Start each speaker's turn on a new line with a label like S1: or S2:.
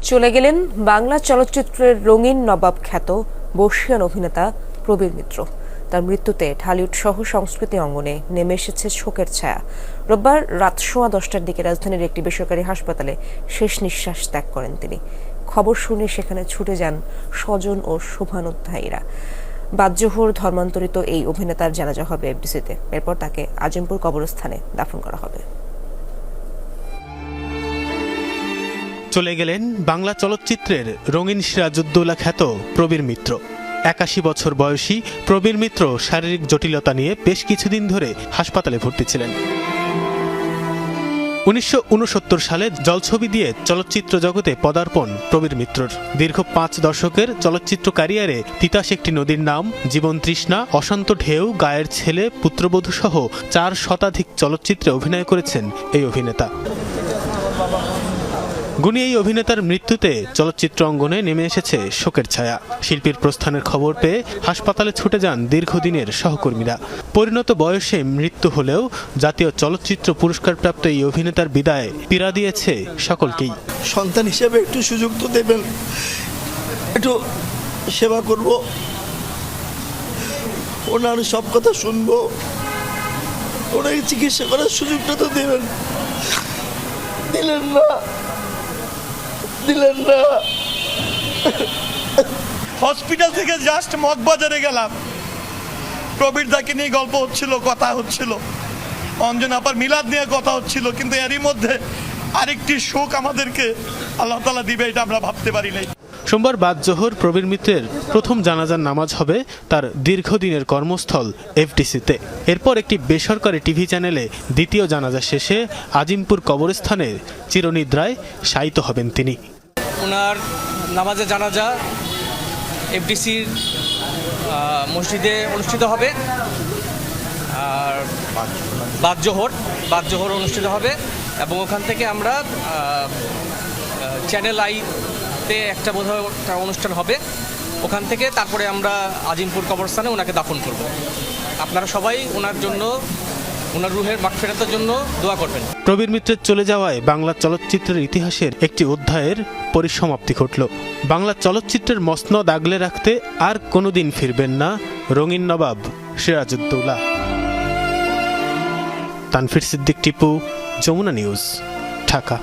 S1: চলে গেলেন বাংলা চলচ্চিত্রের রঙিন নবাব খ্যাত বর্ষিয়ান অভিনেতা প্রবীর মিত্র। তার মৃত্যুতে ঢালিউড সহ সংস্কৃতি অঙ্গনে নেমে এসেছে শোকের ছায়া। রোববার রাত 10:15টার দিকে রাজধানীর একটি বেসরকারি হাসপাতালে শেষ নিঃশ্বাস ত্যাগ করেন তিনি। খবর শুনে সেখানে ছুটে যান স্বজন ও শুভানুধ্যায়ীরা। বাদ-জোহর ধর্মান্তরিত এই অভিনেতার জানাজা হবে এফডিসিতে। এরপর তাকে আজিমপুর কবরস্থানে দাফন করা হবে।
S2: চলে গেলেন বাংলা চলচ্চিত্রের রঙিন সিরাজউদ্দৌলা খ্যাত প্রবীর মিত্র। 81 বছর বয়সী প্রবীর মিত্র শারীরিক জটিলতা নিয়ে বেশ কিছুদিন ধরে হাসপাতালে ভর্তি ছিলেন। 1969 সালে জলছবি দিয়ে চলচ্চিত্র জগতে পদার্পণ প্রবীর মিত্রর। দীর্ঘ 5 দশকের চলচ্চিত্র ক্যারিয়ারে তিতাস একটি নদীর নাম, জীবন তৃষ্ণা, অশান্ত ঢেউ, গায়ের ছেলে, পুত্রবধূ সহ 4 শতাধিক চলচ্চিত্রে অভিনয় করেছেন এই অভিনেতা। গুণী এই অভিনেতার মৃত্যুতে চলচ্চিত্র অঙ্গনে নেমে এসেছে শোকের ছায়া। শিল্পীর প্রস্থানের খবর পেয়ে হাসপাতালে ছুটে যান দীর্ঘদিনের সহকর্মীরা। পরিণত বয়সে মৃত্যু হলেও জাতীয় চলচ্চিত্র পুরস্কারপ্রাপ্ত এই অভিনেতার বিদায় পীড়া দিয়েছে সকলকেই।
S3: সন্তান হিসেবে একটু সুযোগ তো দেবেন, একটু সেবা করব, ওনার সব কথা শুনবো, ওনাকে চিকিৎসা করার সুযোগটা তো দেবেন। দিলেন না।
S4: হসপিটাল থেকে জাস্ট মগবাজারে গেলাম, প্রবীর দাকে নিয়ে গল্প হচ্ছিল, কথা হচ্ছিল, অঞ্জন আপার মিলাদ নিয়ে কথা হচ্ছিল, কিন্তু এরই মধ্যে আরেকটি শোক আমাদেরকে আল্লাহ তাআলা দিবে এটা আমরা ভাবতে পারি নাই।
S2: সোমবার বাদ-জোহর প্রবীর মিত্রের প্রথম জানাজার নামাজ হবে তার দীর্ঘদিনের কর্মস্থল এফডিসিতে। এরপর একটি বেসরকারি টিভি চ্যানেলে দ্বিতীয় জানাজা শেষে আজিমপুর কবরস্থানের চিরনিদ্রায় শায়িত হবেন তিনি।
S5: ওনার নামাজে জানাজা এফডিসির মসজিদে অনুষ্ঠিত হবে, আর বাদ-জোহর অনুষ্ঠিত হবে, এবং ওখান থেকে আমরা চ্যানেল আইতে একটা বোধহয় একটা অনুষ্ঠান হবে, ওখান থেকে তারপরে আমরা আজিমপুর কবরস্থানে ওনাকে দাফন করব। আপনারা সবাই ওনার জন্য, ওনার রুহের মাগফিরাতের জন্য দোয়া করবেন।
S2: প্রবীর মিত্রের চলে যাওয়ায় বাংলা চলচ্চিত্রের ইতিহাসের একটি অধ্যায়ের পরিসমাপ্তি ঘটল। বাংলা চলচ্চিত্রের মসনদ আগলে রাখতে আর কোনোদিন ফিরবেন না রঙিন নবাব সিরাজউদ্দৌলা। তানফির সিদ্দিক টিপু, যমুনা নিউজ, ঢাকা।